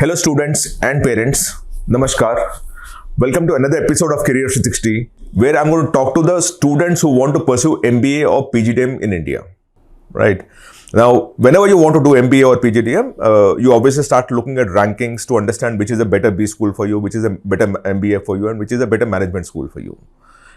Hello students and parents, Namaskar. Welcome to another episode of Careers360 where I'm going to talk to the students who want to pursue MBA or PGDM in India. Right. Now, whenever you want to do MBA or PGDM, you obviously start looking at rankings to understand which is a better B school for you, which is a better MBA for you, and which is a better management school for you.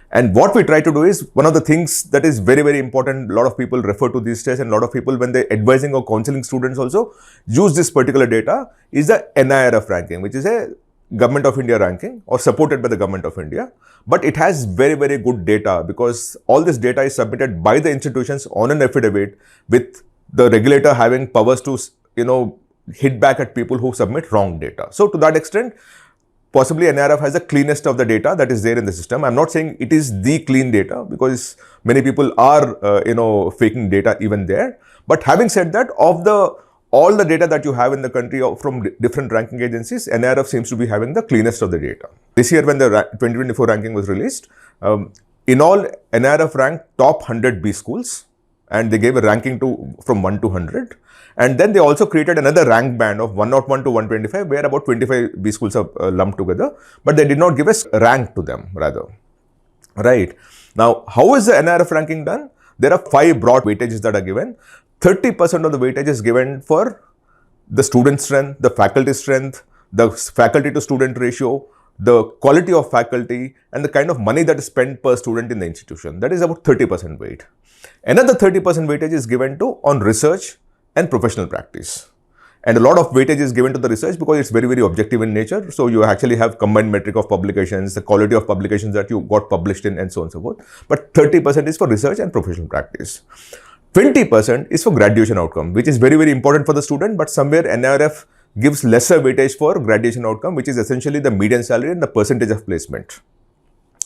And what we try to do is, one of the things that is very, very important, a lot of people refer to these days, and a lot of people when they're advising or counseling students also use this particular data, is the NIRF ranking, which is a Government of India ranking or supported by the Government of India. But it has very, very good data because all this data is submitted by the institutions on an affidavit with the regulator having powers to, hit back at people who submit wrong data. So to that extent, possibly NIRF has the cleanest of the data that is there in the system. I'm not saying it is the clean data because many people are, faking data even there. But having said that, of all the data that you have in the country from different ranking agencies, NIRF seems to be having the cleanest of the data. This year when the 2024 ranking was released, in all, NIRF ranked top 100 B schools and they gave a ranking from 1 to 100. And then they also created another rank band of 101 to 125, where about 25 B schools are lumped together, but they did not give a rank to them rather. Right. Now, how is the NIRF ranking done? There are 5 broad weightages that are given. 30% of the weightage is given for the student strength, the faculty strength, the faculty to student ratio, the quality of faculty, and the kind of money that is spent per student in the institution. That is about 30% weight. Another 30% weightage is given on research and professional practice. And a lot of weightage is given to the research because it's very, very objective in nature. So you actually have combined metric of publications, the quality of publications that you got published in, and so on and so forth. But 30% is for research and professional practice. 20% is for graduation outcome, which is very, very important for the student, but somewhere NIRF gives lesser weightage for graduation outcome, which is essentially the median salary and the percentage of placement.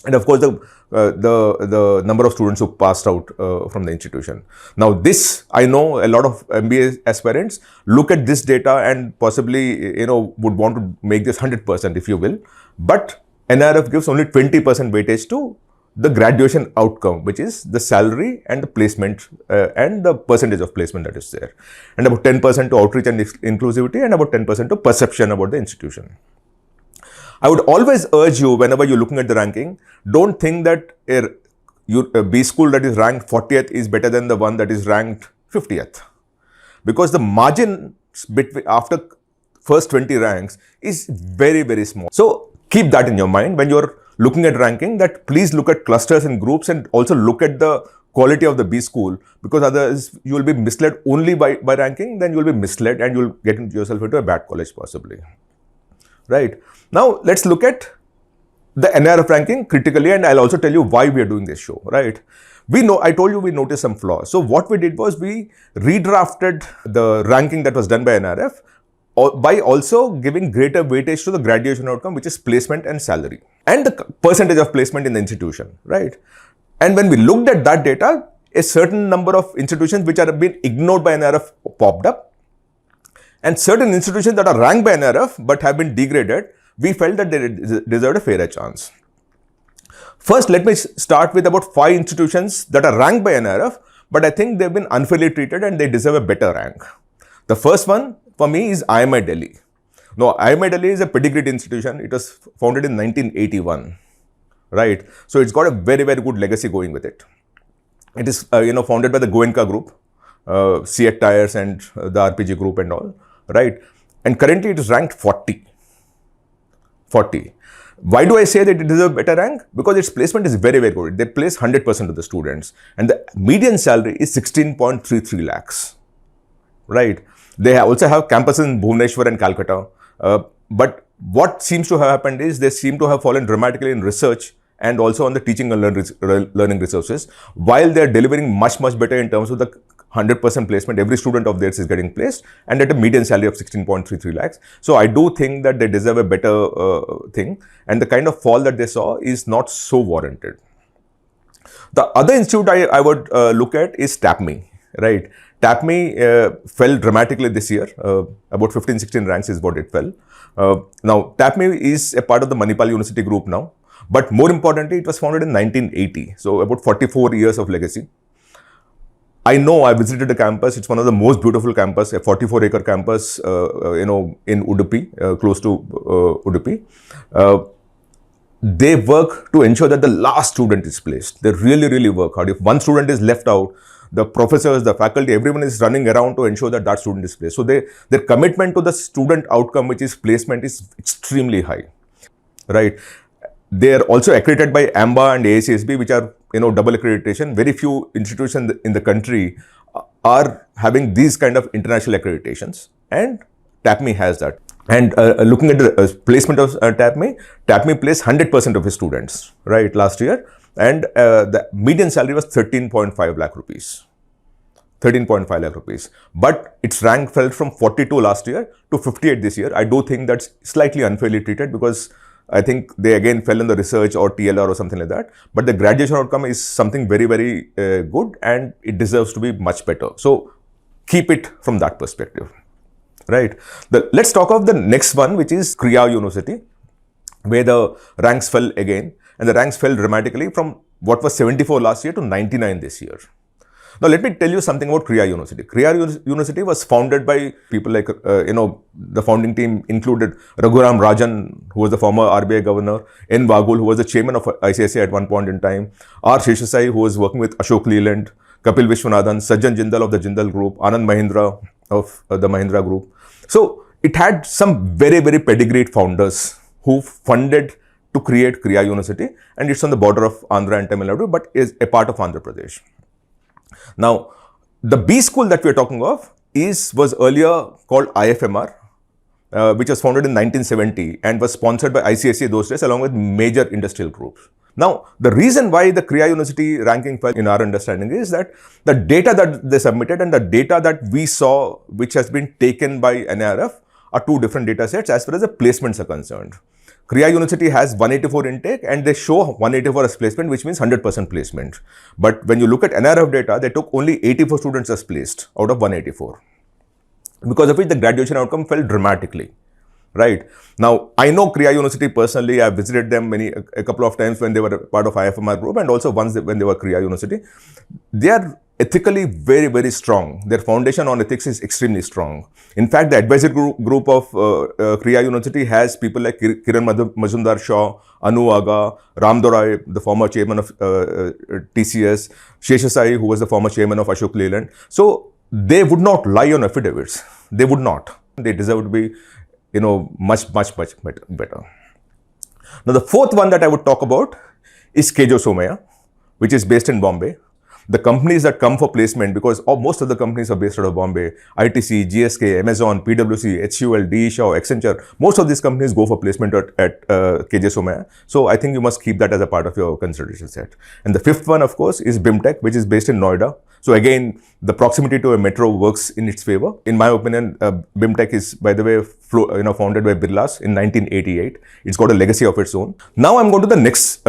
And of course, the number of students who passed out from the institution. Now, this, I know a lot of MBA aspirants look at this data and possibly, would want to make this 100%, if you will. But NIRF gives only 20% weightage to the graduation outcome, which is the salary and the placement and the percentage of placement that is there. And about 10% to outreach and inclusivity, and about 10% to perception about the institution. I would always urge you, whenever you're looking at the ranking, don't think that a B school that is ranked 40th is better than the one that is ranked 50th. Because the margin between after first 20 ranks is very, very small. So keep that in your mind when you're looking at ranking, that please look at clusters and groups and also look at the quality of the B school, because otherwise you will be misled only by ranking, then you will be misled and you will get yourself into a bad college possibly. Right. Now, let's look at the NIRF ranking critically, and I'll also tell you why we are doing this show, right? I told you we noticed some flaws. So what we did was we redrafted the ranking that was done by NIRF by also giving greater weightage to the graduation outcome, which is placement and salary, and the percentage of placement in the institution, right? And when we looked at that data, a certain number of institutions which are being ignored by NIRF popped up. And certain institutions that are ranked by NIRF but have been degraded, we felt that they deserved a fairer chance. First, let me start with about 5 institutions that are ranked by NIRF, but I think they've been unfairly treated and they deserve a better rank. The first one for me is IMI Delhi. Now, IMI Delhi is a pedigreed institution. It was founded in 1981, right? So it's got a very, very good legacy going with it. It is, founded by the Goenka group, Seat Tires and the RPG group and all. Right. And currently it is ranked 40. Why do I say that it deserves a better rank? Because its placement is very, very good. They place 100% of the students. And the median salary is 16.33 lakhs. Right. They also have campuses in Bhubaneswar and Calcutta. But what seems to have happened is they seem to have fallen dramatically in research and also on the teaching and learning resources, while they are delivering much, much better in terms of the 100% placement. Every student of theirs is getting placed and at a median salary of 16.33 lakhs. So I do think that they deserve a better thing, and the kind of fall that they saw is not so warranted. The other institute I would look at is TAPME, right? TAPME fell dramatically this year, about 15-16 ranks is what it fell. Now, TAPME is a part of the Manipal University group now, but more importantly, it was founded in 1980, so about 44 years of legacy. I know I visited the campus. It's one of the most beautiful campus, a 44-acre campus, in Udupi, close to Udupi. They work to ensure that the last student is placed. They really, really work hard. If one student is left out, the professors, the faculty, everyone is running around to ensure that that student is placed. So their commitment to the student outcome, which is placement, is extremely high, right? They are also accredited by AMBA and AACSB, which are double accreditation. Very few institutions in the country are having these kind of international accreditations, and TAPME has that. And looking at the placement of TAPME placed 100% of his students, right, last year. And the median salary was 13.5 lakh rupees. 13.5 lakh rupees. But its rank fell from 42 last year to 58 this year. I do think that's slightly unfairly treated, because I think they again fell in the research or TLR or something like that. But the graduation outcome is something very, very good, and it deserves to be much better. So keep it from that perspective, right? Let's talk of the next one, which is Kriya University, where the ranks fell again. And the ranks fell dramatically from what was 74 last year to 99 this year. Now, let me tell you something about Kriya University. Kriya University was founded by people like, the founding team included Raghuram Rajan, who was the former RBI governor, N. Vagul, who was the chairman of ICICI at one point in time, R. Sheshasai, who was working with Ashok Leland, Kapil Vishwanathan, Sajjan Jindal of the Jindal Group, Anand Mahindra of the Mahindra Group. So, it had some very, very pedigreed founders who funded to create Kriya University, and it's on the border of Andhra and Tamil Nadu, but is a part of Andhra Pradesh. Now, the B school that we are talking of was earlier called IFMR, which was founded in 1970 and was sponsored by ICSE those days, along with major industrial groups. Now, the reason why the Kriya University ranking fell, in our understanding, is that the data that they submitted and the data that we saw, which has been taken by NIRF, are two different data sets as far as the placements are concerned. Kriya University has 184 intake, and they show 184 as placement, which means 100% placement. But when you look at NRF data, they took only 84 students as placed out of 184. Because of which the graduation outcome fell dramatically, right? Now, I know Kriya University personally. I visited them a couple of times when they were part of IFMR group, and also once when they were Kriya University. They are ethically very, very strong. Their foundation on ethics is extremely strong. In fact, the advisory group of Kriya University has people like Kiran Majumdar Shaw, Anu Aga, Ram Dorai, the former chairman of TCS, Sheshasai, who was the former chairman of Ashok Leland. So they would not lie on affidavits. They would not. They deserve to be, much better. Now, the fourth one that I would talk about is Kejo Somaya, which is based in Bombay. The companies that come for placement, because most of the companies are based out of Bombay, ITC, GSK, Amazon, PwC, HUL, DE Shaw, Accenture, most of these companies go for placement at KJ Somaya. So I think you must keep that as a part of your consideration set. And the fifth one, of course, is BIMTech, which is based in Noida. So again, the proximity to a metro works in its favor. In my opinion, BIMTech is, by the way, founded by Birlas in 1988. It's got a legacy of its own. Now I'm going to the next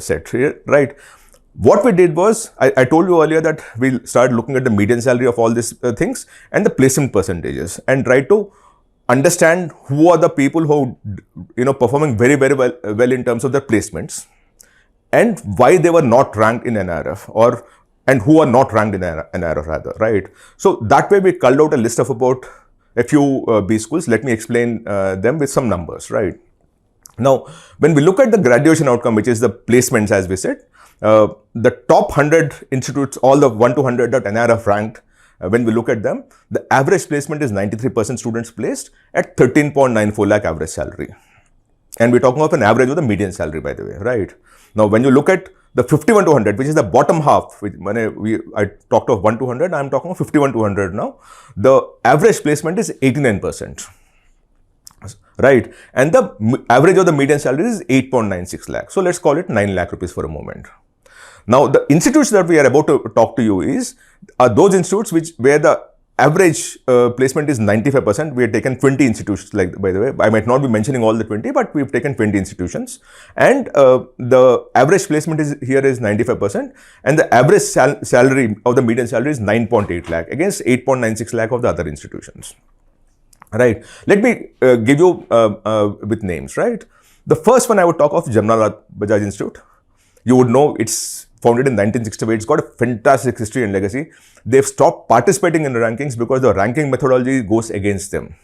set, right? What we did was, I told you earlier that we started looking at the median salary of all these things and the placement percentages, and try to understand who are the people who, performing very, very well in terms of their placements, and why they were not ranked in NIRF, and who are not ranked in NIRF rather, right? So that way we culled out a list of about a few B schools. Let me explain them with some numbers, right? Now, when we look at the graduation outcome, which is the placements, as we said, the top 100 institutes, all the 1 to 100 that NIRF ranked, when we look at them, the average placement is 93% students placed at 13.94 lakh average salary. And we're talking of an average of the median salary, by the way, right? Now, when you look at the 51 to 100, which is the bottom half, when I talked of 1 to 100, I'm talking of 51 to 100 now, the average placement is 89%. Right, and the average of the median salary is 8.96 lakh. So let's call it 9 lakh rupees for a moment. Now, the institutes that we are about to talk to you are those institutes where the average placement is 95%. We have taken 20 institutions, by the way. I might not be mentioning all the 20, but we've taken 20 institutions. And the average placement here is 95%. And the average salary of the median salary is 9.8 lakh against 8.96 lakh of the other institutions. Right. Let me give you with names, right? The first one I would talk of, Jamnalal Bajaj Institute. You would know it's founded in 1968. It's got a fantastic history and legacy. They've stopped participating in the rankings because the ranking methodology goes against them.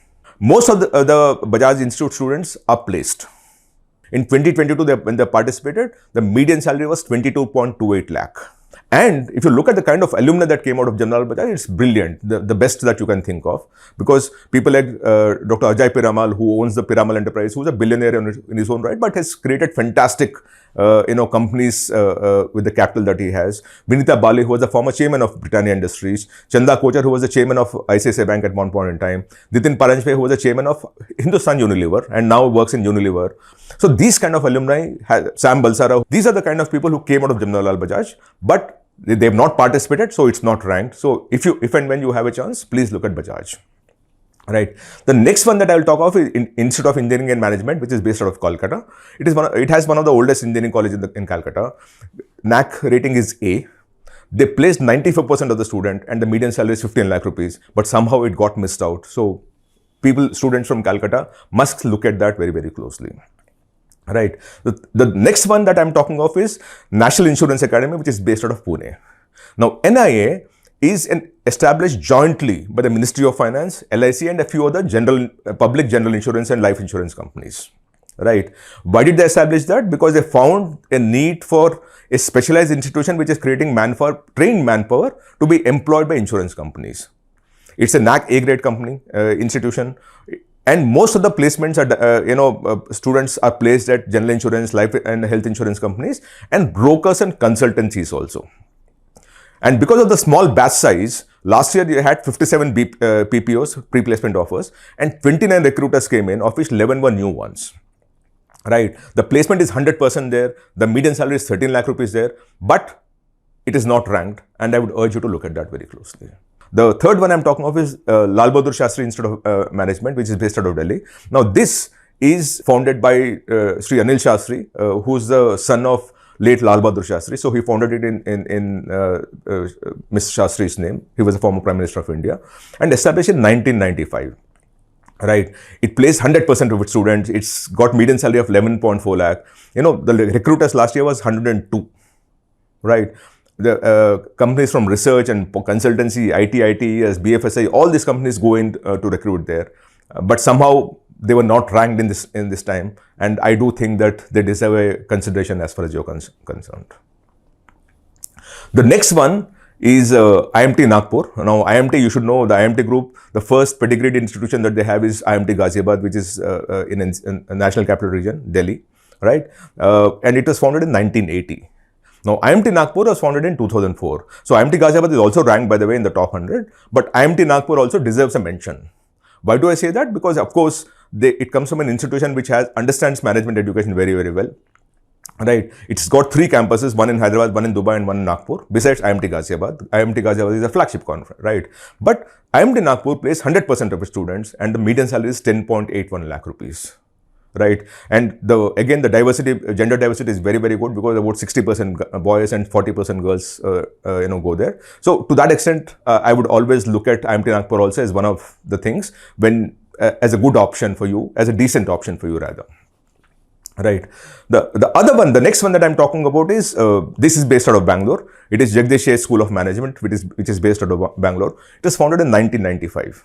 Most of the Bajaj Institute students are placed. In 2022, when they participated, the median salary was 22.28 lakh. And if you look at the kind of alumni that came out of General Bajaj, it's brilliant, the best that you can think of. Because people like Dr. Ajay Piramal, who owns the Piramal Enterprise, who's a billionaire in his own right, but has created fantastic companies with the capital that he has. Vinita Bali, who was the former chairman of Britannia Industries. Chanda Kochar, who was the chairman of ICICI Bank at one point in time. Nitin Paranjpe, who was the chairman of Hindustan Unilever and now works in Unilever. So these kind of alumni, Sam Balsara, these are the kind of people who came out of Jamnalal Bajaj, but they have not participated, so it's not ranked. So if and when you have a chance, please look at Bajaj. Right. The next one that I will talk of is Institute of Engineering and Management, which is based out of Kolkata. It has one of the oldest engineering colleges in Calcutta. NAC rating is A. They placed 94% of the student, and the median salary is 15 lakh rupees. But somehow it got missed out. So students from Calcutta must look at that very, very closely. Right. The next one that I'm talking of is National Insurance Academy, which is based out of Pune. Now, NIA is established jointly by the Ministry of Finance, LIC, and a few other public general insurance and life insurance companies. Right. Why did they establish that? Because they found a need for a specialized institution which is creating trained manpower to be employed by insurance companies. It's a NAC A-grade company, institution. And most of the placements are, students are placed at general insurance, life and health insurance companies, and brokers and consultancies also. And because of the small batch size, last year you had 57 PPOs, pre-placement offers, and 29 recruiters came in, of which 11 were new ones. Right? The placement is 100% there. The median salary is 13 lakh rupees there, but it is not ranked. And I would urge you to look at that very closely. The third one I'm talking of is Lal Bahadur Shastri Institute of Management, which is based out of Delhi. Now, this is founded by Sri Anil Shastri, who's the son of late Lal Bahadur Shastri. So, he founded it in Mr. Shastri's name. He was the former Prime Minister of India and established in 1995. Right. It placed 100% of its students. It's got median salary of 11.4 lakh. The recruiters last year was 102. Right. The companies from research and consultancy, ITS, BFSI, all these companies go in to recruit there. But somehow they were not ranked in this time. And I do think that they deserve a consideration as far as you're concerned. The next one is IMT Nagpur. Now, IMT, you should know the IMT group, the first pedigreed institution that they have is IMT Ghaziabad, which is in a national capital region, Delhi, right? And it was founded in 1980. Now, IMT Nagpur was founded in 2004. So, IMT Ghaziabad is also ranked, by the way, in the top 100. But IMT Nagpur also deserves a mention. Why do I say that? Because, of course, it comes from an institution which understands management education very, very well. Right. It's got 3 campuses, one in Hyderabad, one in Dubai, and one in Nagpur, besides IMT Ghaziabad. IMT Ghaziabad is a flagship conference, right? But IMT Nagpur plays 100% of its students, and the median salary is 10.81 lakh rupees. Right. And again, the gender diversity is very, very good because about 60% boys and 40% girls, go there. So to that extent, I would always look at IMT Nagpur also as one of the things as a good option for you, as a decent option for you rather. Right. The other one, the next one that I'm talking about is, this is based out of Bangalore. It is Jagdish Sheth School of Management, which is based out of Bangalore. It was founded in 1995.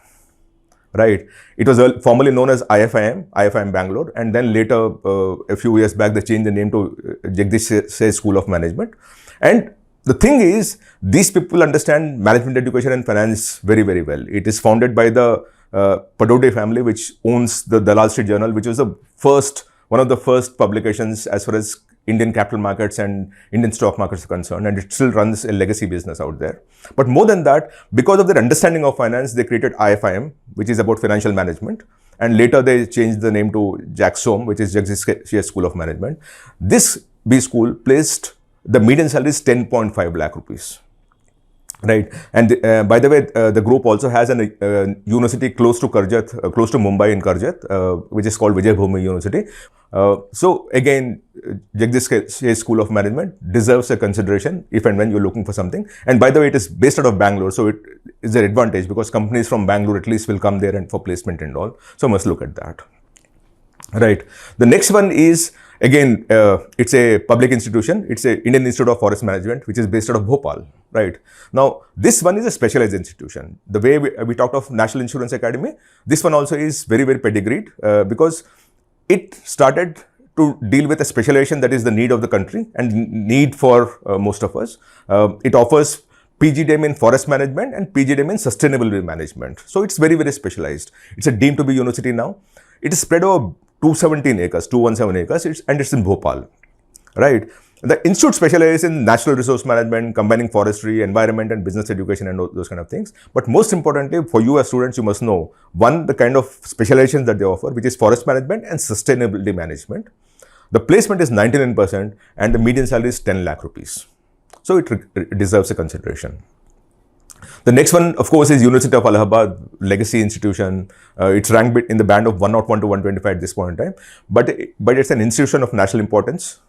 Right. It was formerly known as IFIM Bangalore, and then later, a few years back, they changed the name to Jagdish Sheth School of Management. And the thing is, these people understand management education and finance very, very well. It is founded by the Padode family, which owns the Dalal Street Journal, which was one of the first publications as far as Indian capital markets and Indian stock markets are concerned, and it still runs a legacy business out there. But more than that, because of their understanding of finance, they created IFIM, which is about financial management, and later they changed the name to JAXOM, which is Jagdish Sheth School of Management. This B school placed the median salary is 10.5 lakh rupees. Right. And by the way, the group also has a university close to Karjat, close to Mumbai in Karjat, which is called Vijay Bhumi University. So again, Jagdish Sheth School of Management deserves a consideration if and when you're looking for something. And by the way, it is based out of Bangalore. So it is an advantage because companies from Bangalore at least will come there and for placement and all. So must look at that. Right. The next one is again, it's a public institution. It's a Indian Institute of Forest Management, which is based out of Bhopal. Right. Now, this one is a specialized institution. The way we talked of National Insurance Academy, this one also is very, very pedigreed because it started to deal with a specialization that is the need of the country and need for most of us. It offers PGDM in forest management and PGDM in sustainability management. So it's very, very specialized. It's a deemed to be university now. It is spread over 217 acres, 217 acres, and it's in Bhopal, right? The institute specializes in natural resource management, combining forestry, environment, and business education, and those kind of things. But most importantly, for you as students, you must know, one, the kind of specializations that they offer, which is forest management and sustainability management. The placement is 99%, and the median salary is 10 lakh rupees. So it deserves a consideration. The next one, of course, is University of Allahabad, legacy institution. It's ranked in the band of 101 to 125 at this point in time. But it's an institution of national importance,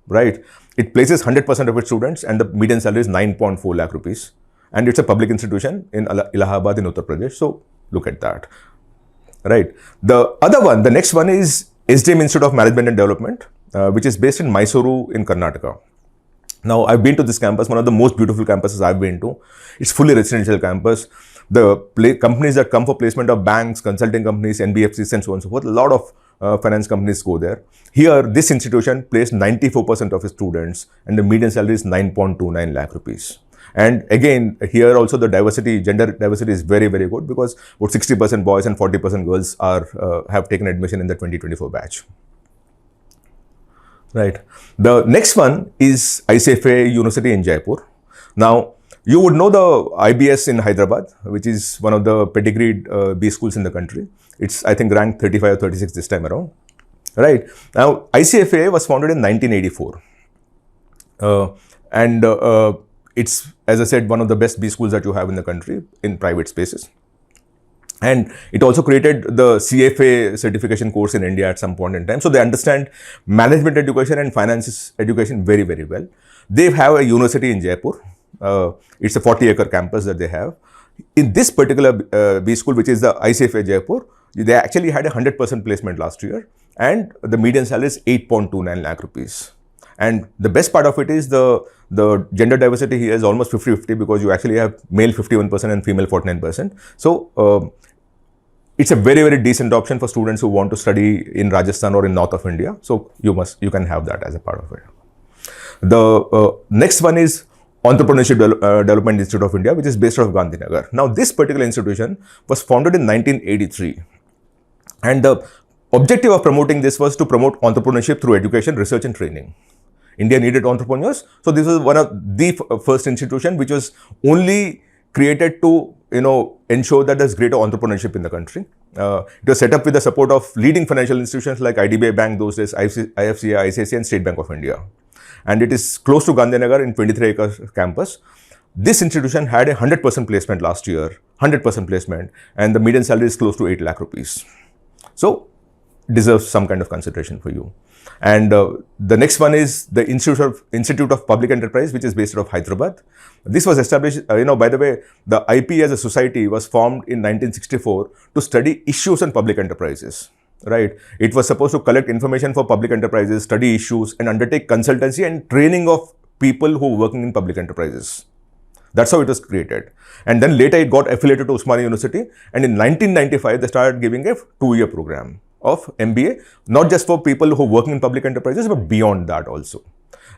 right? It places 100% of its students, and the median salary is 9.4 lakh rupees. And it's a public institution in Allahabad in Uttar Pradesh. So look at that, right? The other one, the next one is SDM Institute of Management and Development, which is based in Mysuru in Karnataka. Now, I've been to this campus, one of the most beautiful campuses I've been to. It's fully residential campus. The companies that come for placement of banks, consulting companies, NBFCs, and so on and so forth, a lot of finance companies go there. Here, this institution placed 94% of its students, and the median salary is 9.29 lakh rupees. And again, here also the diversity, gender diversity is very, very good because about 60% boys and 40% girls have taken admission in the 2024 batch. Right. The next one is ICFA University in Jaipur. Now, you would know the IBS in Hyderabad, which is one of the pedigreed B schools in the country. It's, I think, ranked 35 or 36 this time around. Right. Now, ICFA was founded in 1984. It's, as I said, one of the best B schools that you have in the country in private spaces. And it also created the CFA certification course in India at some point in time. So they understand management education and finances education very, very well. They have a university in Jaipur. It's a 40-acre campus that they have. In this particular B school, which is the ICFA Jaipur, they actually had a 100% placement last year. And the median salary is 8.29 lakh rupees. And the best part of it is the gender diversity here is almost 50-50 because you actually have male 51% and female 49%. So it's a very, very decent option for students who want to study in Rajasthan or in north of India. So you can have that as a part of it. The next one is Entrepreneurship Development Institute of India, which is based out of Gandhinagar. Now, this particular institution was founded in 1983. And the objective of promoting this was to promote entrepreneurship through education, research, and training. India needed entrepreneurs. So this was one of the first institution which was only created to, ensure that there's greater entrepreneurship in the country. It was set up with the support of leading financial institutions like IDBI Bank those days, IFCI, ICICI, and State Bank of India. And it is close to Gandhinagar in 23-acre campus. This institution had a 100% placement last year, 100% placement, and the median salary is close to 8 lakh rupees. So, deserves some kind of consideration for you. And the next one is the Institute of Public Enterprise, which is based out of Hyderabad. This was established, by the way, the IP as a society was formed in 1964 to study issues on public enterprises, right? It was supposed to collect information for public enterprises, study issues, and undertake consultancy and training of people who are working in public enterprises. That's how it was created. And then later it got affiliated to Osmania University. And in 1995, they started giving a 2-year program of MBA, not just for people who are working in public enterprises, but beyond that also.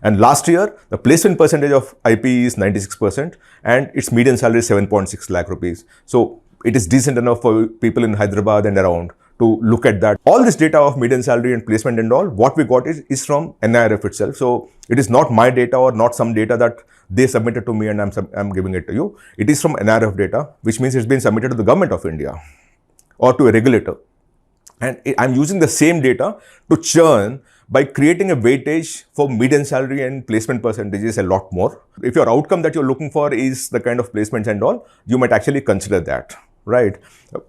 And last year, the placement percentage of IP is 96% and its median salary is 7.6 lakh rupees. So it is decent enough for people in Hyderabad and around to look at that. All this data of median salary and placement and all, what we got is from NIRF itself. So it is not my data or not some data that they submitted to me and I'm giving it to you. It is from NIRF data, which means it's been submitted to the government of India or to a regulator. And I'm using the same data to churn by creating a weightage for median salary and placement percentages a lot more. If your outcome that you're looking for is the kind of placements and all, you might actually consider that, right?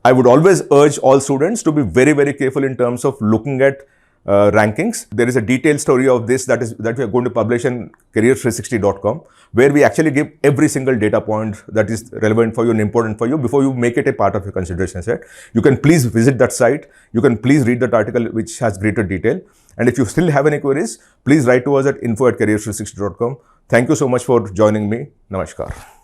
I would always urge all students to be very, very careful in terms of looking at rankings. There is a detailed story of this that we are going to publish in careers360.com, where we actually give every single data point that is relevant for you and important for you before you make it a part of your consideration set. You can please visit that site. You can please read that article, which has greater detail. And if you still have any queries, please write to us at info@careers360.com. Thank you so much for joining me. Namaskar.